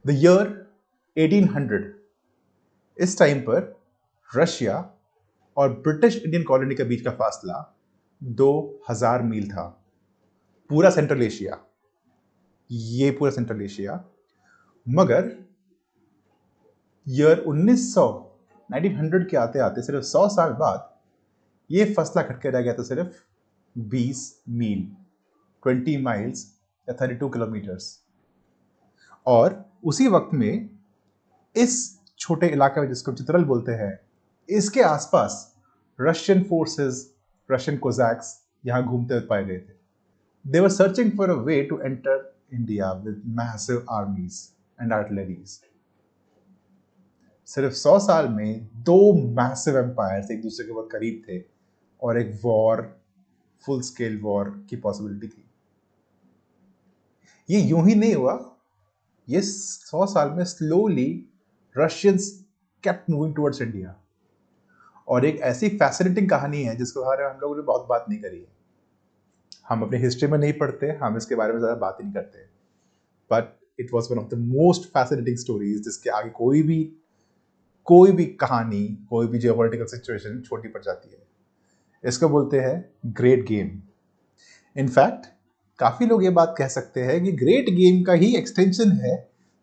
The year 1800, इस time पर Russia और ब्रिटिश इंडियन कॉलोनी के बीच का फासला 2000 मील था। पूरा सेंट्रल एशिया, ये पूरा सेंट्रल एशिया। मगर ईयर 1900 के आते आते सिर्फ 100 साल बाद ये फसला खटके रह गया था सिर्फ 20 मील, 20 माइल्स या 32 किलोमीटर्स। और उसी वक्त में इस छोटे इलाके में जिसको चित्रल बोलते हैं, इसके आसपास रशियन फोर्सेस, रशियन कोजैक्स यहां घूमते हुए पाए गए थे। They were searching for a way to enter India with massive armies and artilleries. सिर्फ 100 साल में दो मैसिव एम्पायर्स एक दूसरे के बहुत करीब थे और एक वॉर, फुल स्केल वॉर की पॉसिबिलिटी थी। ये यूं ही नहीं हुआ, ये 100 साल में slowly Russians kept moving towards India. और एक ऐसी फैसिनेटिंग कहानी है जिसके बारे में हम लोगों ने बहुत बात नहीं करी है। हम अपनी हिस्ट्री में नहीं पढ़ते, हम इसके बारे में ज़्यादा बात ही नहीं करते, but it was one of the most fascinating stories जिसके आगे कोई भी कहानी, कोई भी जियोपॉलिटिकल सिचुएशन छोटी पड़ जाती है। इसको बोलते हैं ग्रेट गेम। इनफैक्ट काफ़ी लोग ये बात कह सकते हैं कि ग्रेट गेम का ही एक्सटेंशन है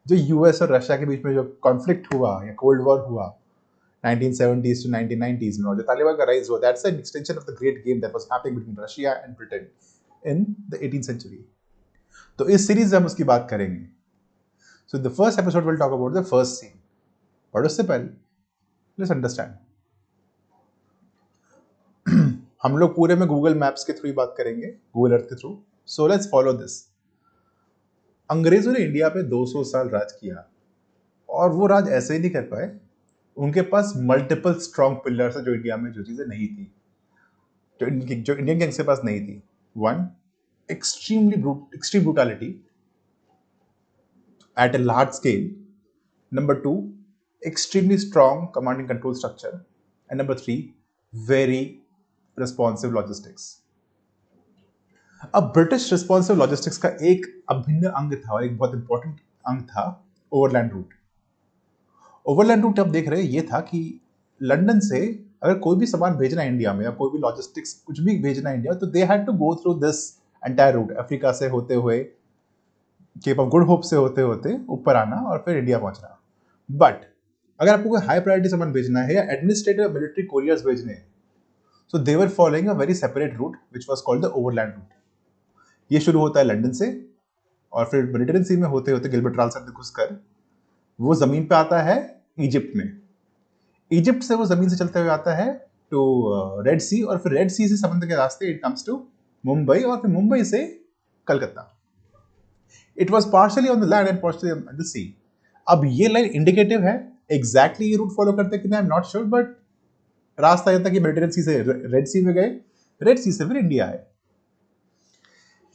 जो यूएस और रशिया के बीच में जो कॉन्फ्लिक्ट हुआ या कोल्ड वॉर हुआ 1970s to 1990s में, और जो तालिबान का राइज हुआ, that's an extension of the great game that was happening between Russia and Britain in the 18th century. तो इस सीरीज में हम उसकी बात करेंगे। So the first episode will talk about the first scene, but उससे पहले लेट्स अंडरस्टैंड। हम लोग पूरे में गूगल मैप्स के थ्रू बात करेंगे, गूगल अर्थ के through. So let's follow this. अंग्रेजों ने इंडिया पे 200 साल राज किया, और वो राज ऐसे ही नहीं कर पाए। उनके पास मल्टीपल स्ट्रॉन्ग पिलर्स है जो इंडिया में जो चीजें नहीं थी, जो इंडियन गैंग्स के पास नहीं थी। One, extreme brutality at a large scale. Number two, extremely strong command and control structure. And number three, very responsive logistics. अब ब्रिटिश रिस्पॉन्सिव लॉजिस्टिक्स का एक अभिन्न अंग था और एक बहुत इंपॉर्टेंट अंग था ओवरलैंड रूट। ओवरलैंड रूट आप देख रहे हैं, ये था कि लंदन से अगर कोई भी सामान भेजना है इंडिया में या कोई भी लॉजिस्टिक्स कुछ भी भेजना है इंडिया, तो they had to go through this entire route, Africa से होते हुए, केप ऑफ गुड होप से होते होते ऊपर आना और फिर इंडिया पहुंचना। बट अगर आपको कोई हाई प्रायोरिटी सामान भेजना है या एडमिनिस्ट्रेटिव मिलिट्री कोरियर्स भेजने हैं, so they were following a very separate route which was called the overland route. ये शुरू होता है लंदन से और फिर मेडिटेरियन सी में होते होते गिलबर्ट ट्रांस से घुसकर वो जमीन पे आता है इजिप्ट में। इजिप्ट से वो जमीन से चलते हुए आता है टू रेड सी, और फिर रेड सी से समुद्र के रास्ते इट कम्स टू मुंबई, और फिर मुंबई से Calcutta. It was partially on the land and partially on the sea. अब ये लाइन इंडिकेटिव है, एग्जैक्टली ये रूट फॉलो करते कि नहीं I am not sure, but रास्ता ये था कि मेडिटेरियन सी से रेड सी में गए, रेड सी से फिर इंडिया आए।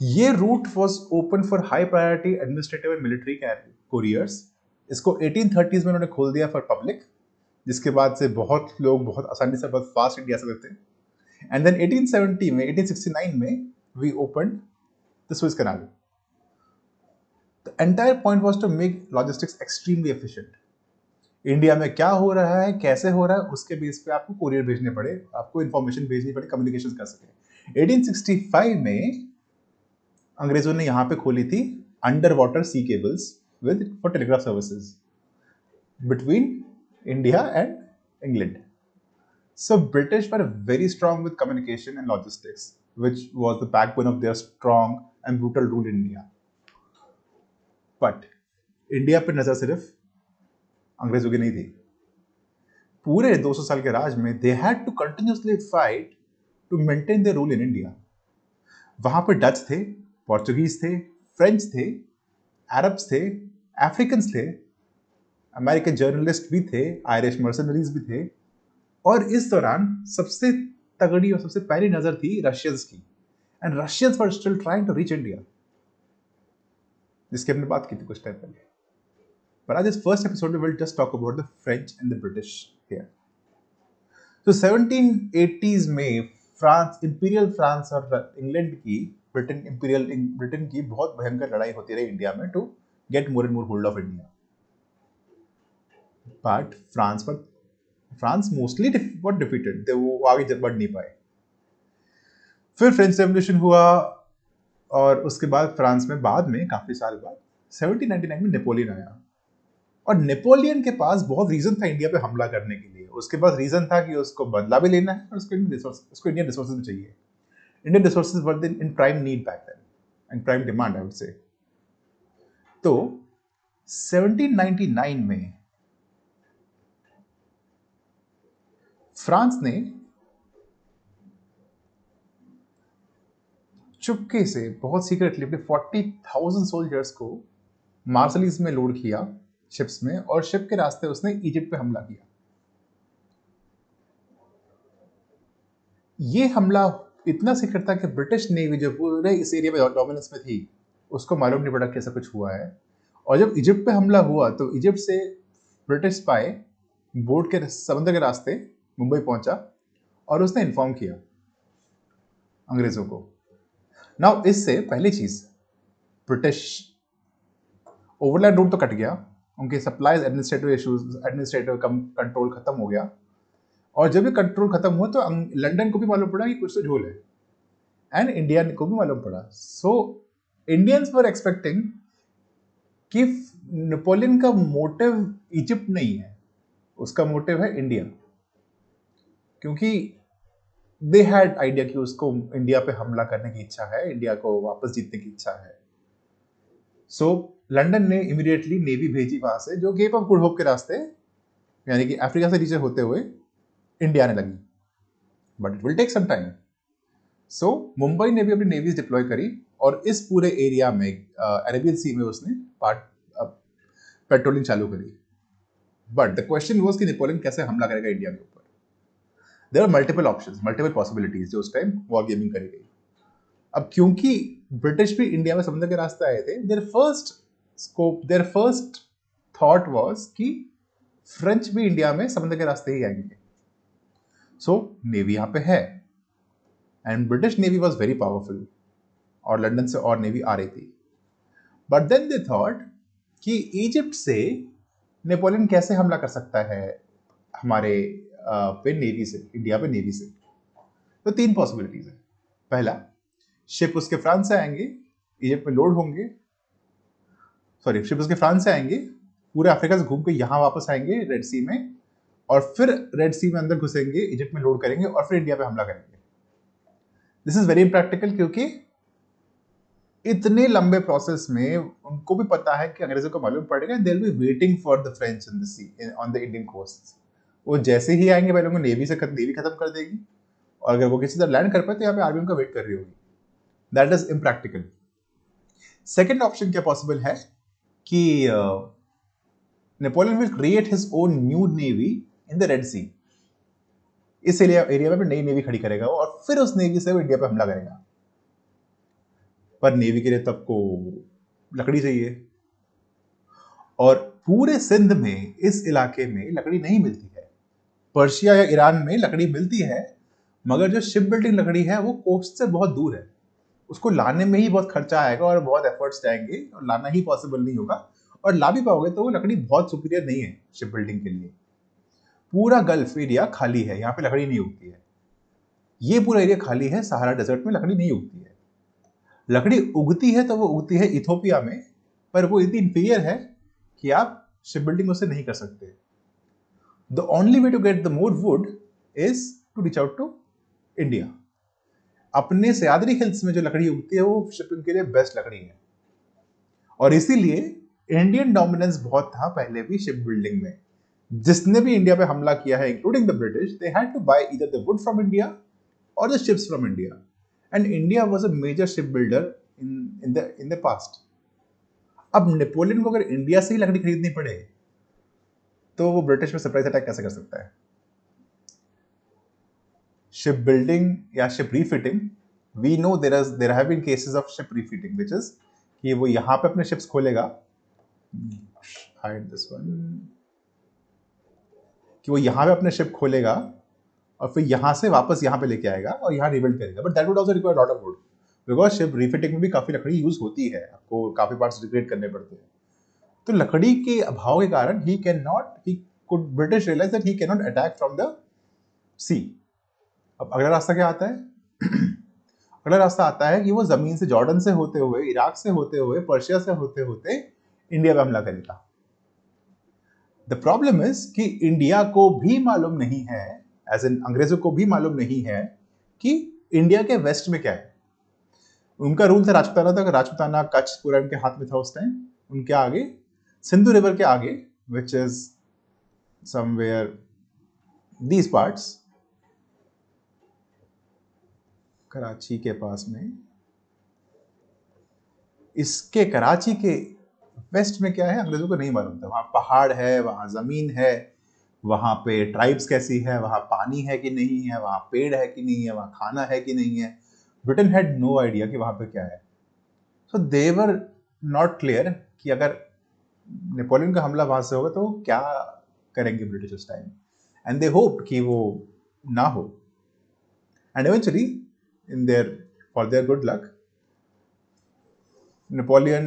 ये route was open for high priority administrative and military couriers. इसको 1830s में उन्होंने खोल दिया फॉर पब्लिक, जिसके बाद से बहुत लोग बहुत आसानी से बहुत फास्ट इंडिया से थे। एंड देन 1870 में 1869 में we open the Suez canal. The entire point was to make logistics extremely efficient. India में क्या हो रहा है, कैसे हो रहा है, उसके बेस पे आपको कोरियर भेजने पड़े, आपको इन्फॉर्मेशन भेजनी पड़े, कम्युनिकेशन कर सके। 1865 में अंग्रेजों ने यहाँ पे खोली थी under water sea cables with for telegraph services between India and England. So British were very strong with communication and logistics, which was the backbone of their strong and brutal rule in India. But India पर नजर सिर्फ अंग्रेजों की नहीं थी। पूरे 200 साल के राज में they had to continuously fight to maintain their rule in India. वहां पर डच थे, पोर्चुगीज थे, फ्रेंच थे, अरब्स थे, अफ्रीकन्स थे, अमेरिकन जर्नलिस्ट भी थे, आयरिश मर्सनरीज भी थे, और इस दौरान सबसे तगड़ी और सबसे पहली नजर थी रशियंस की। And Russians were still trying to reach India, जिसकी हमने बात की थी कुछ टाइम पहले। But आज इस फर्स्ट एपिसोड में we'll just talk about the French and the British here. So 1780s में फ्रांस, इंपीरियल फ्रांस और इंग्लैंड की ब्रिटेन की बहुत भयंकर लड़ाई होती रही इंडिया में to get more and more hold of India. But France mostly what defeated, वो आगे बढ़ नहीं पाए। फिर फ्रेंच रेवोल्यूशन हुआ और उसके बाद फ्रांस में बाद में काफी साल बाद 1799 में नेपोलियन आया, और नेपोलियन के पास बहुत रीजन था इंडिया पे हमला करने के लिए। उसके पास रीजन था कि उसको बदला भी लेना है और उसको इंडियन रिसोर्सेज भी चाहिए। Indian resources were in prime need back then and prime demand, I would say. तो 1799 में फ्रांस ने चुपके से बहुत सीक्रेटली अपने 40,000 सोल्जर्स को मार्सलीज में लोड किया शिप्स में, और शिप के रास्ते उसने इजिप्ट पे हमला किया। ये हमला इतना सीक्रेट था कि ब्रिटिश नेवी जो पूरे इस एरिया में डोमिनेंस में थी उसको मालूम नहीं पड़ा कैसा कुछ हुआ है। और जब इजिप्ट पे हमला हुआ तो इजिप्ट से ब्रिटिश स्पाई बोट के समुद्र के रास्ते मुंबई पहुंचा और उसने इन्फॉर्म किया अंग्रेजों को। नाउ इससे पहली चीज, ब्रिटिश ओवरलैंड रूट तो कट गया, उनके supplies administrative issues, administrative control खत्म हो गया। और जब ये कंट्रोल खत्म हुआ तो लंदन को भी मालूम पड़ा कि कुछ तो झोल है, एंड इंडिया को भी मालूम पड़ा। सो इंडियंस वर एक्सपेक्टिंग कि नेपोलियन का मोटिव इजिप्ट नहीं है, उसका मोटिव है इंडिया, क्योंकि दे हैड आइडिया कि उसको इंडिया पे हमला करने की इच्छा है, इंडिया को वापस जीतने की इच्छा है। सो लंदन ने इमीडिएटली नेवी भेजी वहां से, जो केप ऑफ गुड होप के रास्ते, यानी कि अफ्रीका से नीचे होते हुए इंडिया ने लगी, but it will take some time. So Mumbai ने भी अपनी नेवीज डिप्लॉय करी और इस पूरे एरिया में अरेबियन सी में उसने पेट्रोलिंग चालू करी। बट द क्वेश्चन वाज कि नेपोलियन कैसे हमला करेगा इंडिया के ऊपर। There are multiple options, multiple possibilities जो उस टाइम वॉर गेमिंग करी गई। अब क्योंकि ब्रिटिश भी इंडिया में समुद्र के रास्ते आए थे, देयर फर्स्ट थॉट वाज कि फ्रेंच भी इंडिया में समुद्र के रास्ते ही आएंगे। सो नेवी यहाँ पे है and British navy was very powerful, और लंदन से और नेवी आ रही थी। बट देन दे थॉट कि इजिप्ट से नेपोलियन कैसे हमला कर सकता है हमारे पे नेवी से, इंडिया पे नेवी से। तो तीन पॉसिबिलिटीज है। पहला, शिप उसके फ्रांस से आएंगे, इजिप्ट में लोड होंगे, सॉरी शिप उसके फ्रांस से आएंगे, पूरे अफ्रीका से घूम के यहाँ वापस आएंगे रेड सी में, और फिर रेड सी में अंदर घुसेंगे, इजिप्ट में लोड करेंगे और फिर इंडिया पे हमला करेंगे। दिस इज वेरी इम्प्रैक्टिकल, क्योंकि इतने लंबे प्रोसेस में उनको भी पता है कि अंग्रेजों को मालूम पड़ेगा, they will be waiting for the French in the sea on the Indian coast. वो जैसे ही आएंगे पहले उनको नेवी खत्म कर देगी, और अगर वो किसी तरह लैंड कर पाए तो यहाँ पे आर्मी उनका वेट कर रही होगी। That is impractical. Second option क्या पॉसिबल है कि Napoleon will create his own new navy in the Red Sea. इस एरिया में नई नेवी खड़ी करेगा और फिर उस नेवी से वो इंडिया पे हमला करेगा। पर नेवी के लिए तब को लकड़ी चाहिए, और पूरे सिंध में इस इलाके में लकड़ी नहीं मिलती है। पर्शिया या ईरान में लकड़ी मिलती है, मगर जो शिप बिल्डिंग लकड़ी है वो कोस्ट से बहुत दूर है, उसको लाने में ही बहुत खर्चा आएगा और बहुत एफर्ट्स जाएंगे और लाना ही पॉसिबल नहीं होगा, और ला भी पाओगे तो वो लकड़ी बहुत सुपीरियर नहीं है शिप बिल्डिंग के लिए। पूरा गल्फ एरिया खाली है, यहाँ पे लकड़ी नहीं उगती है। ये पूरा एरिया खाली है, सहारा डेजर्ट में लकड़ी नहीं उगती है। लकड़ी उगती है तो वो उगती है इथोपिया में, पर वो इतनी इंफीरियर है कि आप शिप बिल्डिंग उससे नहीं कर सकते। The only way to get the more wood is to reach out to India. अपने सयाद्री हिल्स में जो लकड़ी उगती है वो शिपिंग के लिए बेस्ट लकड़ी है, और इसीलिए इंडियन डोमिनेंस बहुत था पहले भी शिप बिल्डिंग में। जिसने भी इंडिया पे हमला किया है including the British, they had to buy either the wood from India or the ships from India, and India was a major ship builder in the past. अब नेपोलियन को अगर इंडिया से ही लकड़ी खरीदनी पड़े तो वो ब्रिटिश में सरप्राइज अटैक कैसे कर सकता है? शिप बिल्डिंग या ship refitting, we know there have been cases of ship refitting, which is कि वो यहाँ पे अपने शिप्स खोलेगा, हाइड दिस वन, कि वो यहाँ पे अपने शिप खोलेगा और फिर यहाँ से वापस यहाँ पे लेके आएगा और यहाँ रिबिल्ड करेगा। But that would also require lot of wood, because ship refitting में भी काफी लकड़ी यूज होती है, आपको काफी पार्ट्स रिक्रिएट करने पड़ते हैं। तो लकड़ी के अभाव के कारण ही could British realize that he cannot attack from the sea. अब अगला रास्ता क्या आता है? अगला रास्ता आता है कि वो जमीन से, जॉर्डन से होते हुए, इराक से होते हुए, पर्शिया से होते होते इंडिया पे हमला करेगा. द प्रॉब्लम इज कि इंडिया को भी मालूम नहीं है, एज इन अंग्रेजों को भी मालूम नहीं है कि इंडिया के वेस्ट में क्या है. उनका रूल था राजपूताना तक. राजपूताना कच्छ पूरा उनके हाथ में था उस टाइम. उनके आगे सिंधु रिवर के आगे, which is somewhere these parts, Karachi के पास में, इसके कराची के वेस्ट में क्या है अंग्रेजों को नहीं मालूम था. वहां पहाड़ है, वहां जमीन है, वहां पे ट्राइब्स कैसी है, वहां पानी है कि नहीं है, वहां पेड़ है कि नहीं है, वहां खाना है कि नहीं है. ब्रिटेन हैड नो आइडिया कि वहां पे क्या है. सो दे वर नॉट क्लियर कि अगर नेपोलियन का हमला वहां से होगा तो क्या करेंगे ब्रिटिश उस टाइम. एंड दे होप कि वो ना हो. And eventually in their, for their good luck, Napoleon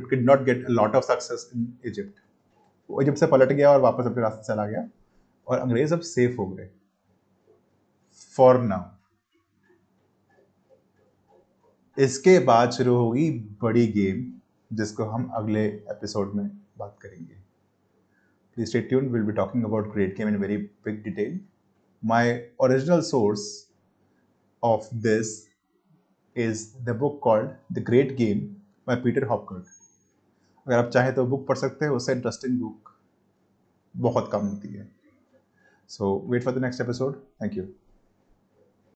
did not get a lot of success in Egypt. वो इजिप्ट से पलट गया और वापस अपने रास्ते चला गया और अंग्रेज अब सेफ हो गए फॉर नाउ. इसके बाद शुरू होगी बड़ी गेम जिसको हम अगले एपिसोड में बात करेंगे. Please stay tuned. We'll be talking about Great Game in very big detail. My original source of this is the book called The Great Game by Peter Hopkirk. अगर आप चाहें तो बुक पढ़ सकते हैं, उससे इंटरेस्टिंग बुक बहुत कम होती है. So wait for the next episode. Thank you.